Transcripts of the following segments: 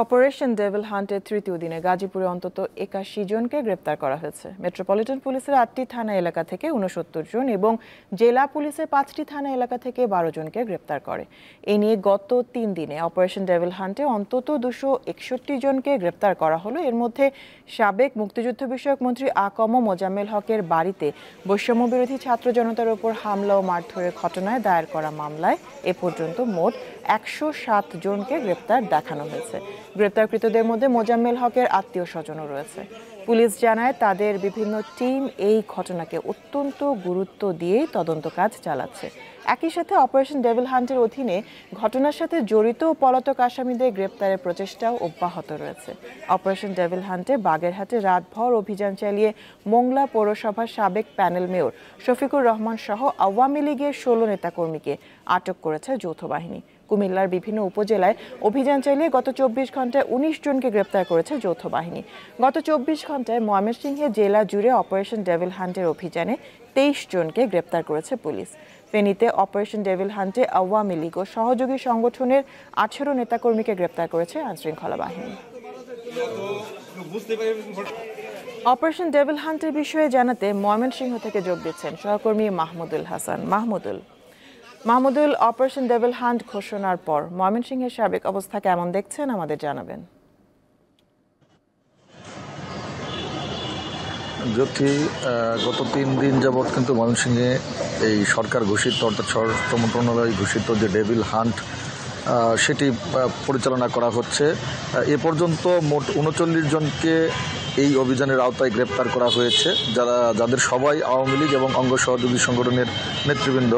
Operation devil হান্টের তৃতীয় দিনে গাজীপুরে অন্তত ৮১ জনকে গ্রেপ্তার করা হয়েছে। মেট্রোপলিটন পুলিশের ৮টি থানা এলাকা থেকে ৬৯ জন এবং জেলা পুলিশের 5টি থানা এলাকা থেকে 12 জনকে গ্রেপ্তার করে। এ নিয়ে গত 3 দিনে অপারেশন ডেভিল হান্টে অন্তত 261 জনকে গ্রেপ্তার করা হলো। এর মধ্যে সাবেক মুক্তিযুদ্ধ বিষয়ক মন্ত্রী আ.ক.ম মোজাম্মেল হকের বাড়িতে বৈষম্য বিরোধী ছাত্র জনতার উপর হামলা ও মারধরের ঘটনায় দায়ের করা মামলায় এ পর্যন্ত মোট 107 জনকে গ্রেপ্তার দেখানো হয়েছে। গ্রেপ্তারকৃতদের মধ্যে মোজাম্মেল হকের আত্মীয় স্বজনও রয়েছে। পুলিশ জানায় তাদের বিভিন্ন টিম এই ঘটনাকে অত্যন্ত গুরুত্ব দিয়ে তদন্ত কাজ চালাচ্ছে। একই সাথে অপারেশন ডেভিল হান্টের অধীনে ঘটনার সাথে জড়িত পলাতক আসামিদের গ্রেপ্তারের প্রচেষ্টাও অব্যাহত রয়েছে। অপারেশন ডেভিল হান্টে বাগেরহাটে রাতভর অভিযান চালিয়ে মোংলা পৌরসভার সাবেক প্যানেল মেয়র শফিকুর রহমান সহ আওয়ামী লীগের 16 নেতাকর্মীকে আটক করেছে যৌথ বাহিনী। কুমিল্লার বিভিন্ন উপজেলায় অভিযান চালিয়ে গত 24 ঘন্টায় 19 জনকে গ্রেপ্তার করেছে যৌথ বাহিনী। গত 24 ঘন্টায় ময়মনসিংহে জেলা জুড়ে অপারেশন ডেভিল হান্টের অভিযানে 23 জনকে গ্রেপ্তার করেছে পুলিশ। ফেনীতে অপারেশন ডেভিল হান্টে আওয়ামী লীগ ও সহযোগী সংগঠনের 18 নেতাকর্মীকে গ্রেপ্তার করেছে আইনশৃঙ্খলা বাহিনী। অপারেশন ডেভিল হান্টের বিষয়ে জানাতে ময়মনসিংহ থেকে যোগ দিচ্ছেন সহকর্মী Mahmudul Hasan. Mahmudul, operation devil hunt ঘোষণার পর ময়মনসিংহের সার্বিক অবস্থা কেমন দেখছেন আমাদের জানাবেন। জ্যোতি, গত 3 দিন যাবৎ কিন্তু ময়মনসিংহে এই সরকার ঘোষিত অর্থাৎ স্বরাষ্ট্র মন্ত্রণালয় ঘোষিত যে ডেভিল হান্ট সেটি পরিচালনা করা হচ্ছে। এ পর্যন্ত মোট 39 জনকে এই অভিযানের আওতায় গ্রেপ্তার করা হয়েছে, যাদের সবাই আওয়ামী লীগ এবং অঙ্গ সহযোগী সংগঠনের নেতৃবৃন্দ।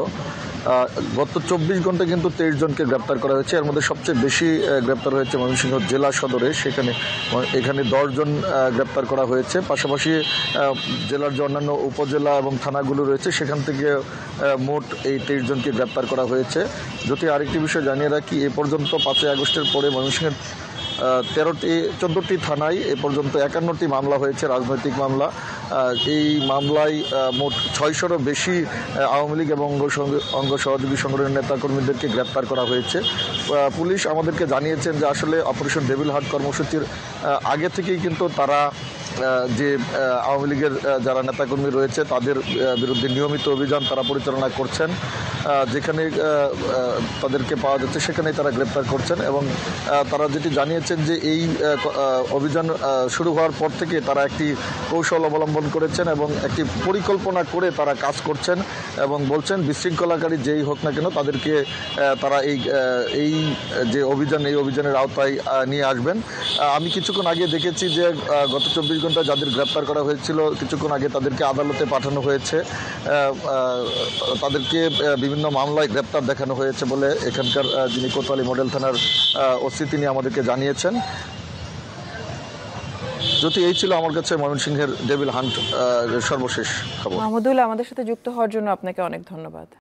গত 24 ঘন্টায় কিন্তু 23 জনকে গ্রেপ্তার করা হয়েছে। এর মধ্যে সবচেয়ে বেশি গ্রেপ্তার হয়েছে ময়মনসিংহ জেলা সদরে, এখানে 10 জন গ্রেপ্তার করা হয়েছে। পাশাপাশি জেলার যে অন্যান্য উপজেলা এবং থানাগুলো রয়েছে সেখান থেকে মোট এই 23 জনকে গ্রেপ্তার করা হয়েছে। যদি আরেকটি বিষয় জানিয়ে রাখি, এ পর্যন্ত 5ই আগস্টের পরে ময়মনসিংহের 14টি থানায় এ পর্যন্ত 51টি মামলা হয়েছে, রাজনৈতিক মামলা। এই মামলায় মোট 600-রও বেশি আওয়ামী লীগ এবং অঙ্গ সহযোগী সংগঠনের নেতাকর্মীদেরকে গ্রেপ্তার করা হয়েছে। পুলিশ আমাদেরকে জানিয়েছেন যে আসলে অপারেশন ডেভিল হান্ট কর্মসূচির আগে থেকেই কিন্তু তারা যে আওয়ামী লীগের যারা নেতাকর্মী রয়েছে তাদের বিরুদ্ধে নিয়মিত অভিযান তারা পরিচালনা করছেন। যেখানে তাদেরকে পাওয়া যাচ্ছে সেখানেই তারা গ্রেপ্তার করছেন এবং তারা যেটি জানিয়েছেন যে এই অভিযান শুরু হওয়ার পর থেকে তারা একটি কৌশল অবলম্বন করেছেন এবং একটি পরিকল্পনা করে তারা কাজ করছেন এবং বলছেন বিশৃঙ্খলাকারী যেই হোক না কেন তাদেরকে তারা এই যে অভিযান এই অভিযানের আওতায় নিয়ে আসবেন। আমি কিছুক্ষণ আগে দেখেছি যে গত 24 ঘন্টা যাদের গ্রেপ্তার করা হয়েছিল কিছুক্ষণ আগে তাদেরকে আদালতে পাঠানো হয়েছে। তাদেরকে বিভিন্ন মামলায় গ্রেপ্তার দেখানো হয়েছে বলে এখানকার যিনি কোতোয়ালি মডেল থানার ওসি তিনি আমাদেরকে জানিয়েছেন। যদি এই ছিল আমার কাছে ময়মনসিংহের ডেভিল হান্ট সর্বশেষ খবর। মাহমুদুল, আমাদের সাথে যুক্ত হওয়ার জন্য আপনাকে অনেক ধন্যবাদ।